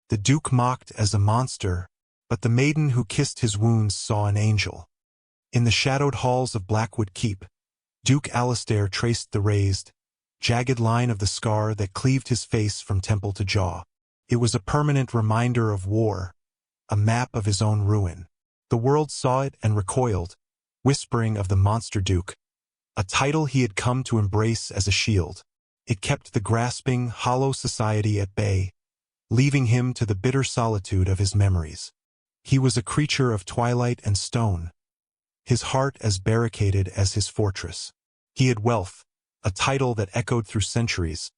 The Duke mocked as a monster, but the maiden who kissed his wounds saw an angel. In the shadowed halls of Blackwood Keep, Duke Alastair traced the raised, jagged line of the scar that cleaved his face from temple to jaw. It was a permanent reminder of war, a map of his own ruin. The world saw it and recoiled, whispering of the monster Duke, a title he had come to embrace as a shield. It kept the grasping, hollow society at bay, leaving him to the bitter solitude of his memories. He was a creature of twilight and stone, his heart as barricaded as his fortress. He had wealth, a title that echoed through centuries,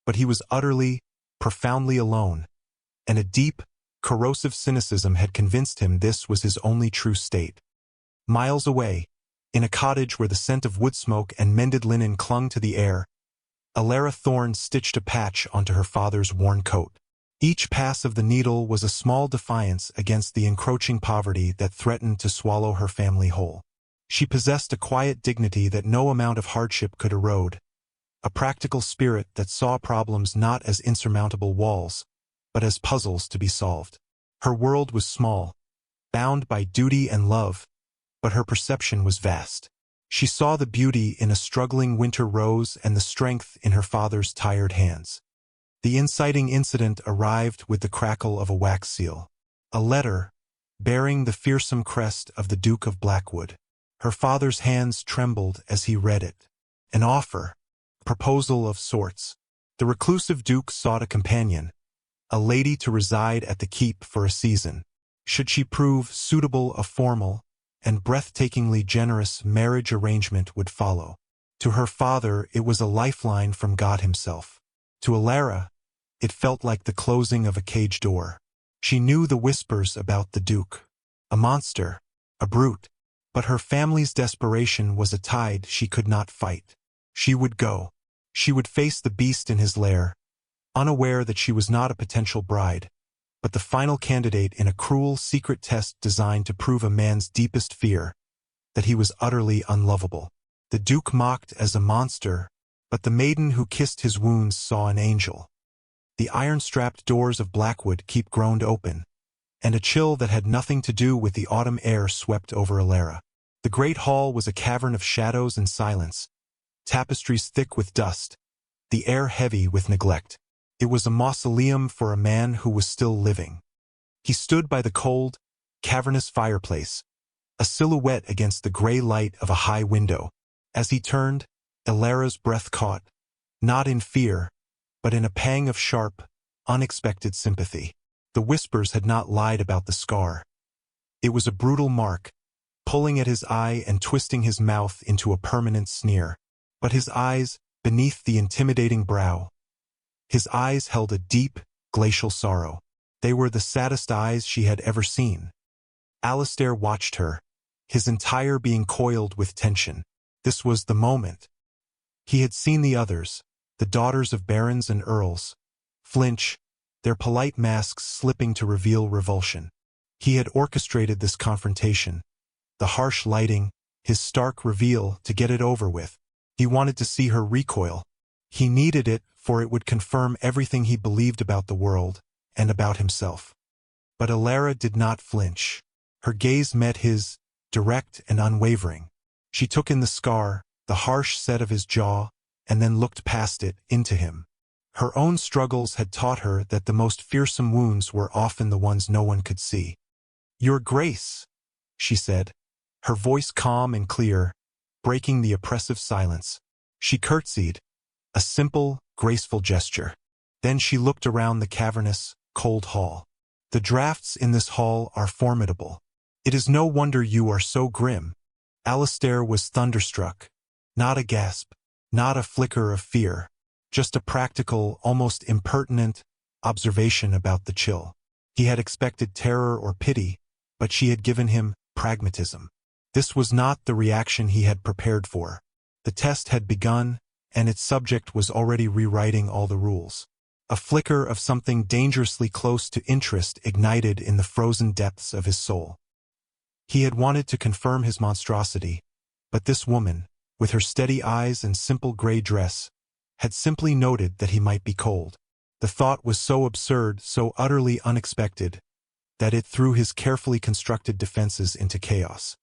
but he was utterly, profoundly alone, and a deep, corrosive cynicism had convinced him this was his only true state. Miles away, in a cottage where the scent of wood smoke and mended linen clung to the air, Alara Thorne stitched a patch onto her father's worn coat. Each pass of the needle was a small defiance against the encroaching poverty that threatened to swallow her family whole. She possessed a quiet dignity that no amount of hardship could erode, a practical spirit that saw problems not as insurmountable walls, but as puzzles to be solved. Her world was small, bound by duty and love, but her perception was vast. She saw the beauty in a struggling winter rose and the strength in her father's tired hands. The inciting incident arrived with the crackle of a wax seal. A letter, bearing the fearsome crest of the Duke of Blackwood. Her father's hands trembled as he read it. An offer, proposal of sorts. The reclusive Duke sought a companion, a lady to reside at the keep for a season. Should she prove suitable, a formal and breathtakingly generous marriage arrangement would follow. To her father, it was a lifeline from God himself. To Alara, it felt like the closing of a cage door. She knew the whispers about the Duke. A monster, a brute. But her family's desperation was a tide she could not fight. She would go. She would face the beast in his lair, unaware that she was not a potential bride, but the final candidate in a cruel, secret test designed to prove a man's deepest fear, that he was utterly unlovable. The Duke mocked as a monster, but the maiden who kissed his wounds saw an angel. The iron-strapped doors of Blackwood Keep groaned open, and a chill that had nothing to do with the autumn air swept over Alara. The great hall was a cavern of shadows and silence, tapestries thick with dust, the air heavy with neglect. It was a mausoleum for a man who was still living. He stood by the cold, cavernous fireplace, a silhouette against the gray light of a high window. As he turned, Alara's breath caught, not in fear, but in a pang of sharp, unexpected sympathy. The whispers had not lied about the scar. It was a brutal mark, pulling at his eye and twisting his mouth into a permanent sneer. But his eyes, beneath the intimidating brow, his eyes held a deep, glacial sorrow. They were the saddest eyes she had ever seen. Alastair watched her, his entire being coiled with tension. This was the moment. He had seen the others, the daughters of barons and earls, flinch, their polite masks slipping to reveal revulsion. He had orchestrated this confrontation, the harsh lighting, his stark reveal, to get it over with. He wanted to see her recoil. He needed it, for it would confirm everything he believed about the world and about himself. But Alara did not flinch. Her gaze met his, direct and unwavering. She took in the scar, the harsh set of his jaw, and then looked past it, into him. Her own struggles had taught her that the most fearsome wounds were often the ones no one could see. "Your Grace," she said, her voice calm and clear, breaking the oppressive silence. She curtsied, a simple, graceful gesture. Then she looked around the cavernous, cold hall. "The drafts in this hall are formidable. It is no wonder you are so grim." Alastair was thunderstruck. Not a gasp, not a flicker of fear, just a practical, almost impertinent observation about the chill. He had expected terror or pity, but she had given him pragmatism. This was not the reaction he had prepared for. The test had begun, and its subject was already rewriting all the rules. A flicker of something dangerously close to interest ignited in the frozen depths of his soul. He had wanted to confirm his monstrosity, but this woman, with her steady eyes and simple gray dress, had simply noted that he might be cold. The thought was so absurd, so utterly unexpected, that it threw his carefully constructed defenses into chaos.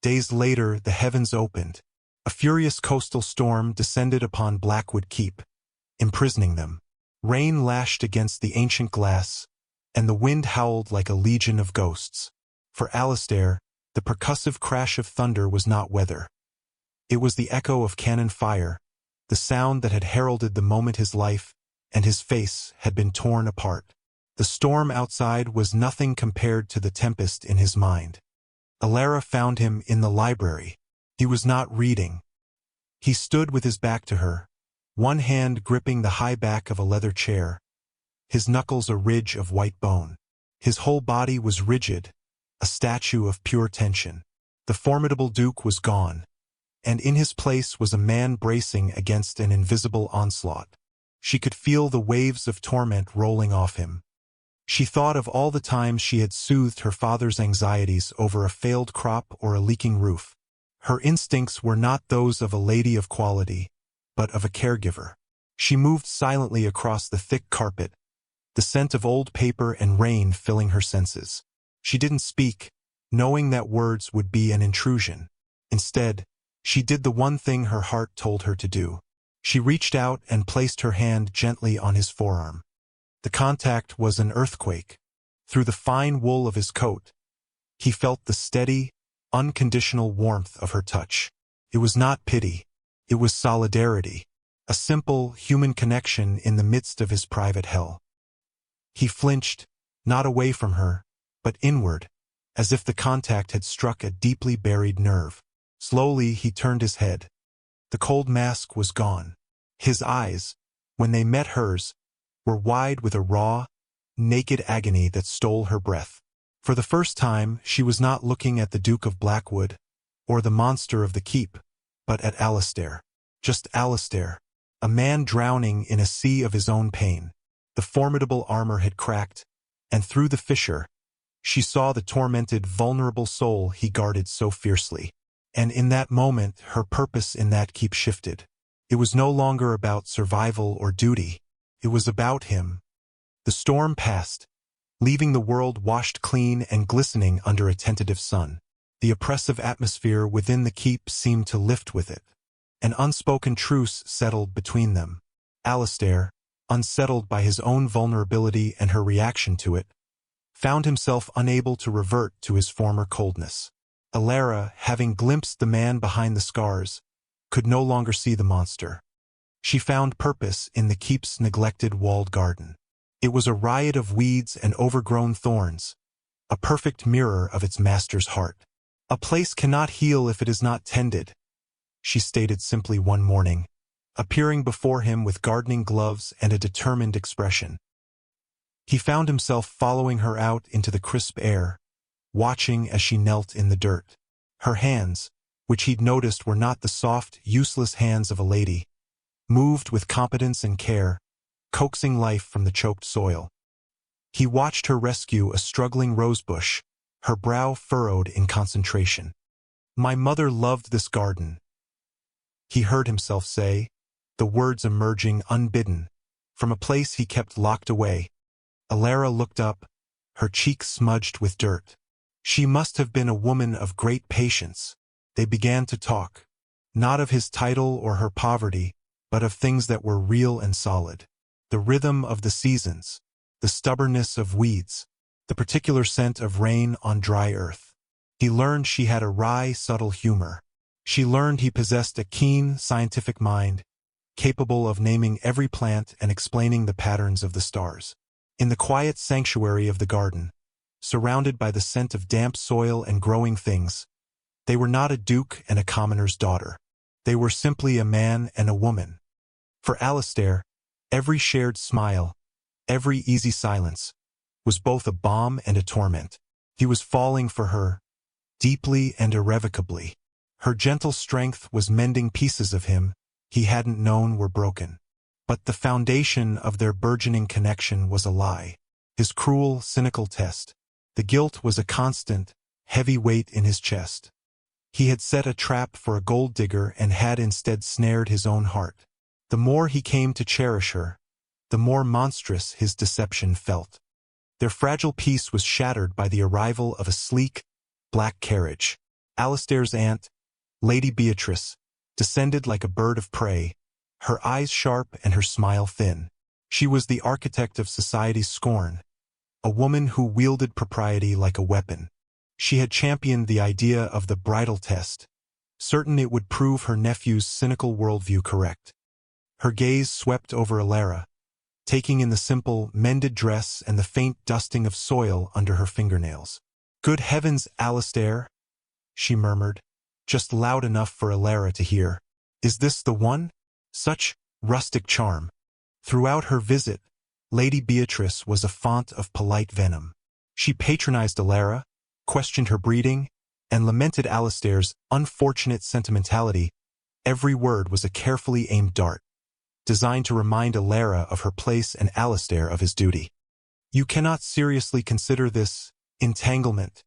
Days later, the heavens opened. A furious coastal storm descended upon Blackwood Keep, imprisoning them. Rain lashed against the ancient glass, and the wind howled like a legion of ghosts. For Alastair, the percussive crash of thunder was not weather. It was the echo of cannon fire, the sound that had heralded the moment his life and his face had been torn apart. The storm outside was nothing compared to the tempest in his mind. Alara found him in the library. He was not reading. He stood with his back to her, one hand gripping the high back of a leather chair, his knuckles a ridge of white bone. His whole body was rigid, a statue of pure tension. The formidable Duke was gone, and in his place was a man bracing against an invisible onslaught. She could feel the waves of torment rolling off him. She thought of all the times she had soothed her father's anxieties over a failed crop or a leaking roof. Her instincts were not those of a lady of quality, but of a caregiver. She moved silently across the thick carpet, the scent of old paper and rain filling her senses. She didn't speak, knowing that words would be an intrusion. Instead, she did the one thing her heart told her to do. She reached out and placed her hand gently on his forearm. The contact was an earthquake. Through the fine wool of his coat, he felt the steady, unconditional warmth of her touch. It was not pity. It was solidarity, a simple, human connection in the midst of his private hell. He flinched, not away from her, but inward, as if the contact had struck a deeply buried nerve. Slowly he turned his head. The cold mask was gone. His eyes, when they met hers, were wide with a raw, naked agony that stole her breath. For the first time, she was not looking at the Duke of Blackwood, or the monster of the keep, but at Alastair. Just Alastair, a man drowning in a sea of his own pain. The formidable armor had cracked, and through the fissure, she saw the tormented, vulnerable soul he guarded so fiercely. And in that moment, her purpose in that keep shifted. It was no longer about survival or duty. It was about him. The storm passed, leaving the world washed clean and glistening under a tentative sun. The oppressive atmosphere within the keep seemed to lift with it. An unspoken truce settled between them. Alastair, unsettled by his own vulnerability and her reaction to it, found himself unable to revert to his former coldness. Alara, having glimpsed the man behind the scars, could no longer see the monster. She found purpose in the keep's neglected walled garden. It was a riot of weeds and overgrown thorns, a perfect mirror of its master's heart. A place cannot heal if it is not tended, she stated simply one morning, appearing before him with gardening gloves and a determined expression. He found himself following her out into the crisp air, watching as she knelt in the dirt. Her hands, which he'd noticed were not the soft, useless hands of a lady, moved with competence and care, coaxing life from the choked soil. He watched her rescue a struggling rosebush, her brow furrowed in concentration. "My mother loved this garden," he heard himself say, the words emerging unbidden, from a place he kept locked away. Alara looked up, her cheeks smudged with dirt. She must have been a woman of great patience. They began to talk, not of his title or her poverty, but of things that were real and solid. The rhythm of the seasons, the stubbornness of weeds, the particular scent of rain on dry earth. He learned she had a wry, subtle humor. She learned he possessed a keen, scientific mind, capable of naming every plant and explaining the patterns of the stars. In the quiet sanctuary of the garden, surrounded by the scent of damp soil and growing things, they were not a duke and a commoner's daughter. They were simply a man and a woman. For Alastair, every shared smile, every easy silence, was both a balm and a torment. He was falling for her, deeply and irrevocably. Her gentle strength was mending pieces of him he hadn't known were broken. But the foundation of their burgeoning connection was a lie. His cruel, cynical test. The guilt was a constant, heavy weight in his chest. He had set a trap for a gold digger and had instead snared his own heart. The more he came to cherish her, the more monstrous his deception felt. Their fragile peace was shattered by the arrival of a sleek, black carriage. Alistair's aunt, Lady Beatrice, descended like a bird of prey, her eyes sharp and her smile thin. She was the architect of society's scorn, a woman who wielded propriety like a weapon. She had championed the idea of the bridal test, certain it would prove her nephew's cynical worldview correct. Her gaze swept over Alara, taking in the simple, mended dress and the faint dusting of soil under her fingernails. "Good heavens, Alistair," she murmured, just loud enough for Alara to hear. "Is this the one? Such rustic charm." Throughout her visit, Lady Beatrice was a font of polite venom. She patronized Alara, questioned her breeding, and lamented Alistair's unfortunate sentimentality. Every word was a carefully aimed dart, designed to remind Alara of her place and Alistair of his duty. "You cannot seriously consider this entanglement,"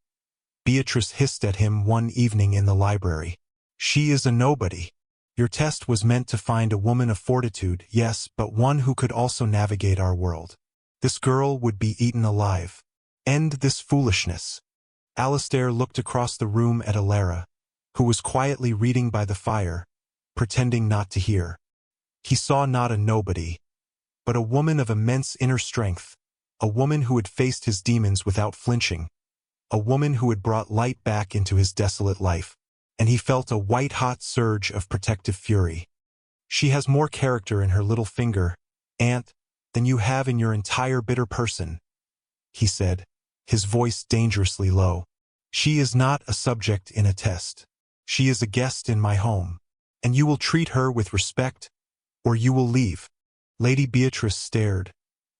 Beatrice hissed at him one evening in the library. "She is a nobody. Your test was meant to find a woman of fortitude, yes, but one who could also navigate our world. This girl would be eaten alive. End this foolishness." Alistair looked across the room at Alara, who was quietly reading by the fire, pretending not to hear. He saw not a nobody, but a woman of immense inner strength, a woman who had faced his demons without flinching, a woman who had brought light back into his desolate life, and he felt a white-hot surge of protective fury. "She has more character in her little finger, aunt, than you have in your entire bitter person," he said, his voice dangerously low. "She is not a subject in a test. She is a guest in my home, and you will treat her with respect, or you will leave." Lady Beatrice stared,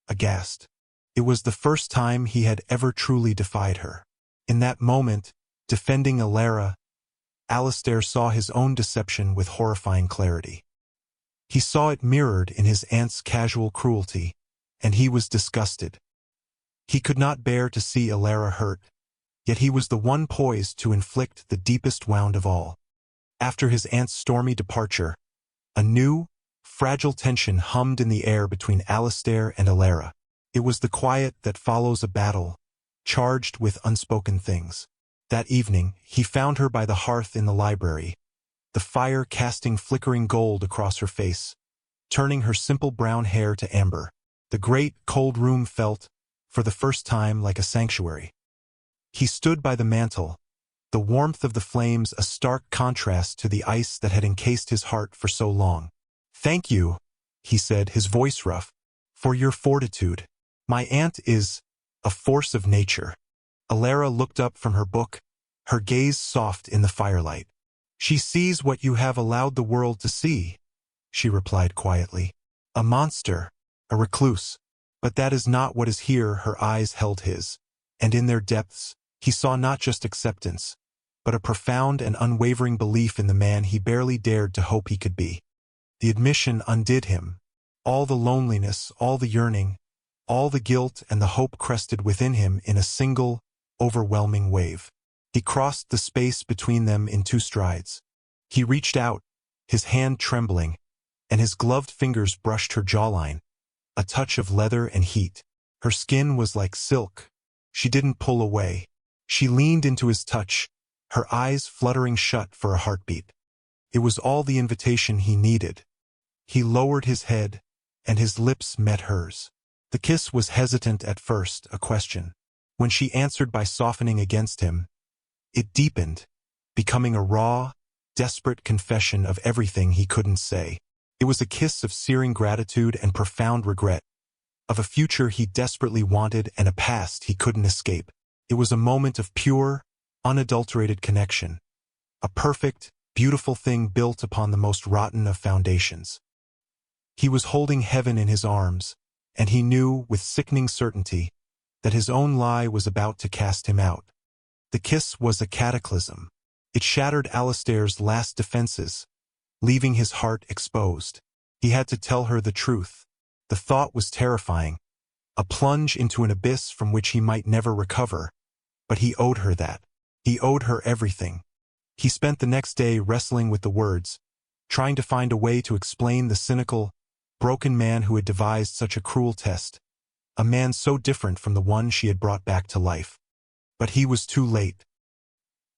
aghast. It was the first time he had ever truly defied her. In that moment, defending Alara, Alistair saw his own deception with horrifying clarity. He saw it mirrored in his aunt's casual cruelty, and he was disgusted. He could not bear to see Alara hurt, yet he was the one poised to inflict the deepest wound of all. After his aunt's stormy departure, a new, fragile tension hummed in the air between Alistair and Alara. It was the quiet that follows a battle, charged with unspoken things. That evening, he found her by the hearth in the library, the fire casting flickering gold across her face, turning her simple brown hair to amber. The great, cold room felt, for the first time, like a sanctuary. He stood by the mantel, the warmth of the flames a stark contrast to the ice that had encased his heart for so long. "Thank you," he said, his voice rough, "for your fortitude. My aunt is a force of nature." Alara looked up from her book, her gaze soft in the firelight. "She sees what you have allowed the world to see," she replied quietly. "A monster, a recluse. But that is not what is here." Her eyes held his, and in their depths, he saw not just acceptance, but a profound and unwavering belief in the man he barely dared to hope he could be. The admission undid him. All the loneliness, all the yearning, all the guilt and the hope crested within him in a single, overwhelming wave. He crossed the space between them in 2 strides. He reached out, his hand trembling, and his gloved fingers brushed her jawline, a touch of leather and heat. Her skin was like silk. She didn't pull away. She leaned into his touch, her eyes fluttering shut for a heartbeat. It was all the invitation he needed. He lowered his head, and his lips met hers. The kiss was hesitant at first, a question. When she answered by softening against him, it deepened, becoming a raw, desperate confession of everything he couldn't say. It was a kiss of searing gratitude and profound regret, of a future he desperately wanted and a past he couldn't escape. It was a moment of pure, unadulterated connection, a perfect, beautiful thing built upon the most rotten of foundations. He was holding heaven in his arms, and he knew, with sickening certainty, that his own lie was about to cast him out. The kiss was a cataclysm. It shattered Alistair's last defenses, leaving his heart exposed. He had to tell her the truth. The thought was terrifying, a plunge into an abyss from which he might never recover, but he owed her that. He owed her everything. He spent the next day wrestling with the words, trying to find a way to explain the cynical, broken man who had devised such a cruel test, a man so different from the one she had brought back to life. But he was too late.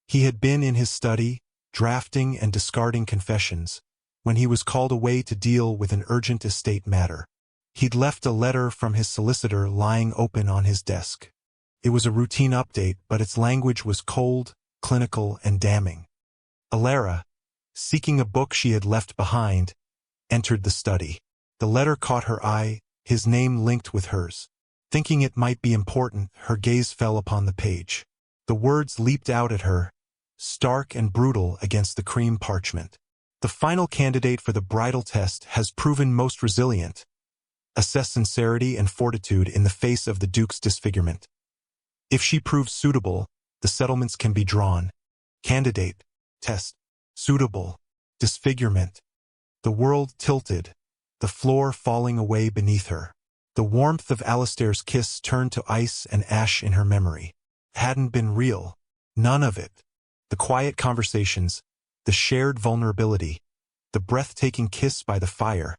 He had been in his study, drafting and discarding confessions, when he was called away to deal with an urgent estate matter. He'd left a letter from his solicitor lying open on his desk. It was a routine update, but its language was cold, clinical, and damning. Alara, seeking a book she had left behind, entered the study. The letter caught her eye, his name linked with hers. Thinking it might be important, her gaze fell upon the page. The words leaped out at her, stark and brutal against the cream parchment. The final candidate for the bridal test has proven most resilient. Assess sincerity and fortitude in the face of the Duke's disfigurement. If she proves suitable, the settlements can be drawn. Candidate, test, suitable, disfigurement. The world tilted, the floor falling away beneath her. The warmth of Alistair's kiss turned to ice and ash in her memory. Hadn't been real. None of it. The quiet conversations, the shared vulnerability, the breathtaking kiss by the fire.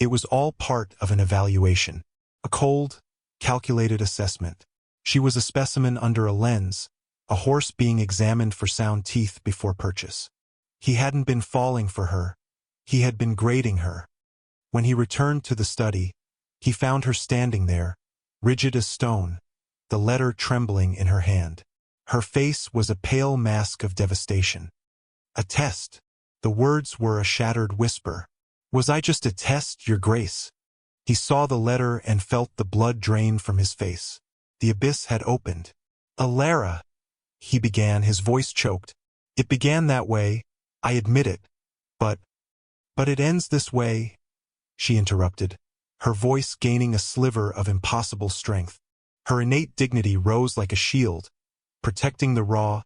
It was all part of an evaluation. A cold, calculated assessment. She was a specimen under a lens, a horse being examined for sound teeth before purchase. He hadn't been falling for her. He had been grading her. When he returned to the study, he found her standing there, rigid as stone, the letter trembling in her hand. Her face was a pale mask of devastation. A test. The words were a shattered whisper. Was I just a test, Your Grace? He saw the letter and felt the blood drain from his face. The abyss had opened. Alara, he began, his voice choked. It began that way, I admit it. But it ends this way, she interrupted, her voice gaining a sliver of impossible strength. Her innate dignity rose like a shield, protecting the raw,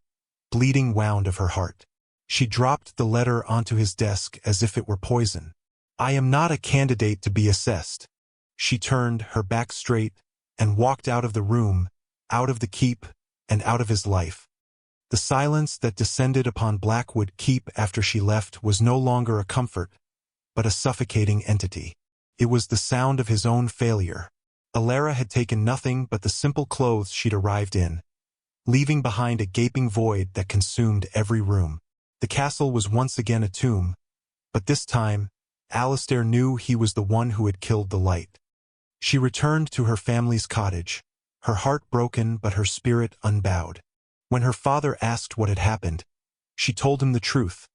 bleeding wound of her heart. She dropped the letter onto his desk as if it were poison. I am not a candidate to be assessed. She turned, her back straight, and walked out of the room, out of the keep, and out of his life. The silence that descended upon Blackwood Keep after she left was no longer a comfort, but a suffocating entity. It was the sound of his own failure. Alara had taken nothing but the simple clothes she'd arrived in, leaving behind a gaping void that consumed every room. The castle was once again a tomb, but this time, Alistair knew he was the one who had killed the light. She returned to her family's cottage, her heart broken but her spirit unbowed. When her father asked what had happened, she told him the truth,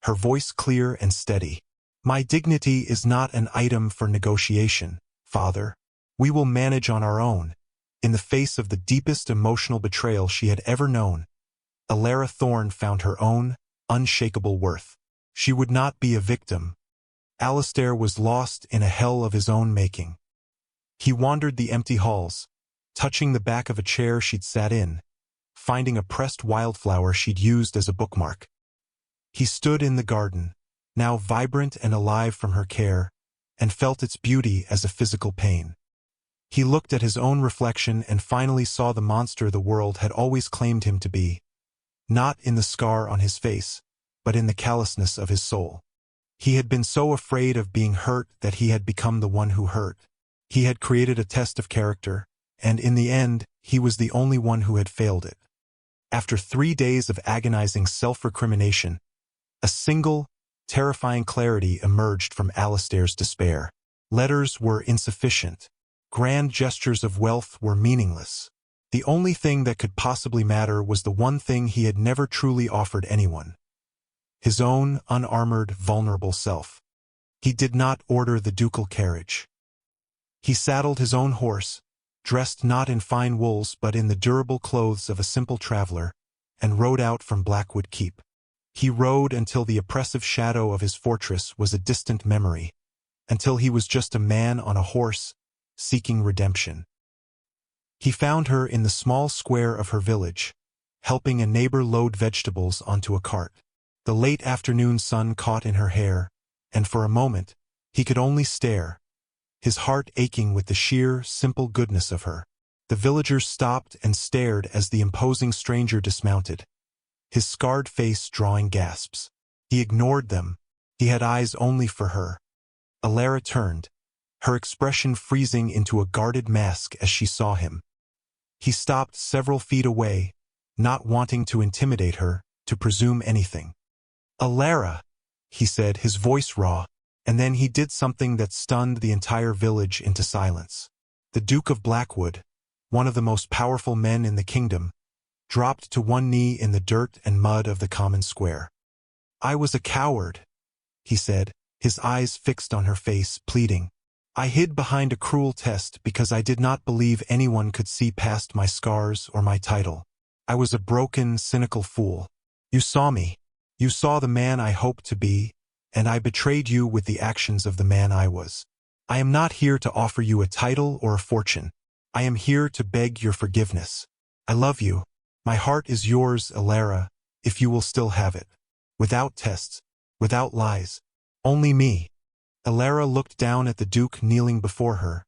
her voice clear and steady. My dignity is not an item for negotiation, Father. We will manage on our own. In the face of the deepest emotional betrayal she had ever known, Alara Thorne found her own, unshakable worth. She would not be a victim. Alistair was lost in a hell of his own making. He wandered the empty halls, touching the back of a chair she'd sat in, finding a pressed wildflower she'd used as a bookmark. He stood in the garden, now vibrant and alive from her care, and felt its beauty as a physical pain. He looked at his own reflection and finally saw the monster the world had always claimed him to be, not in the scar on his face, but in the callousness of his soul. He had been so afraid of being hurt that he had become the one who hurt. He had created a test of character, and in the end, he was the only one who had failed it. After 3 days of agonizing self-recrimination, a single, terrifying clarity emerged from Alistair's despair. Letters were insufficient. Grand gestures of wealth were meaningless. The only thing that could possibly matter was the one thing he had never truly offered anyone: his own unarmored, vulnerable self. He did not order the ducal carriage. He saddled his own horse, dressed not in fine wools but in the durable clothes of a simple traveler, and rode out from Blackwood Keep. He rode until the oppressive shadow of his fortress was a distant memory, until he was just a man on a horse, seeking redemption. He found her in the small square of her village, helping a neighbor load vegetables onto a cart. The late afternoon sun caught in her hair, and for a moment, he could only stare, his heart aching with the sheer, simple goodness of her. The villagers stopped and stared as the imposing stranger dismounted, his scarred face drawing gasps. He ignored them. He had eyes only for her. Alara turned, her expression freezing into a guarded mask as she saw him. He stopped several feet away, not wanting to intimidate her, to presume anything. "Alara," he said, his voice raw, and then he did something that stunned the entire village into silence. The Duke of Blackwood, one of the most powerful men in the kingdom, dropped to one knee in the dirt and mud of the common square. "I was a coward," he said, his eyes fixed on her face, pleading. "I hid behind a cruel test because I did not believe anyone could see past my scars or my title. I was a broken, cynical fool. You saw me. You saw the man I hoped to be, and I betrayed you with the actions of the man I was. I am not here to offer you a title or a fortune. I am here to beg your forgiveness. I love you. My heart is yours, Alara, if you will still have it. Without tests, without lies. Only me." Alara looked down at the Duke kneeling before her,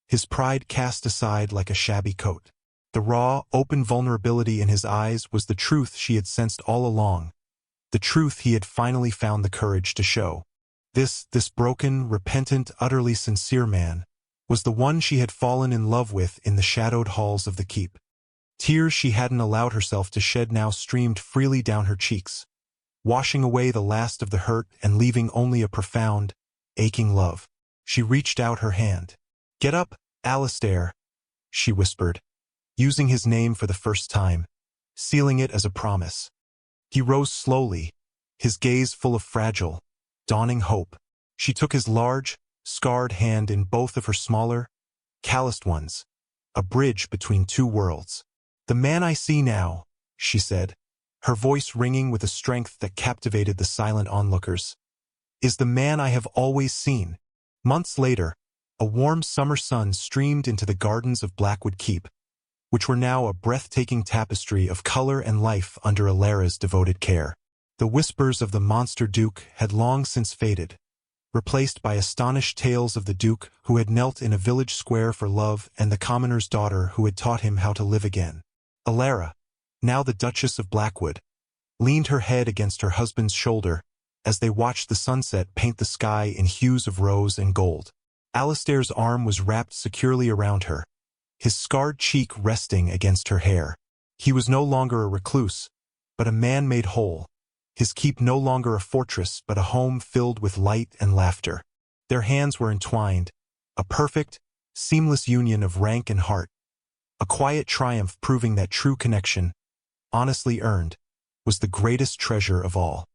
his pride cast aside like a shabby coat. The raw, open vulnerability in his eyes was the truth she had sensed all along, the truth he had finally found the courage to show. This broken, repentant, utterly sincere man was the one she had fallen in love with in the shadowed halls of the keep. Tears she hadn't allowed herself to shed now streamed freely down her cheeks, washing away the last of the hurt and leaving only a profound, aching love. She reached out her hand. "Get up, Alistair," she whispered, using his name for the first time, sealing it as a promise. He rose slowly, his gaze full of fragile, dawning hope. She took his large, scarred hand in both of her smaller, calloused ones, a bridge between two worlds. "The man I see now," she said, her voice ringing with a strength that captivated the silent onlookers, "is the man I have always seen." Months later, a warm summer sun streamed into the gardens of Blackwood Keep, which were now a breathtaking tapestry of color and life under Alara's devoted care. The whispers of the monster Duke had long since faded, replaced by astonished tales of the Duke who had knelt in a village square for love and the commoner's daughter who had taught him how to live again. Alara, now the Duchess of Blackwood, leaned her head against her husband's shoulder as they watched the sunset paint the sky in hues of rose and gold. Alistair's arm was wrapped securely around her, his scarred cheek resting against her hair. He was no longer a recluse, but a man made whole, his keep no longer a fortress but a home filled with light and laughter. Their hands were entwined, a perfect, seamless union of rank and heart, a quiet triumph proving that true connection, honestly earned, was the greatest treasure of all.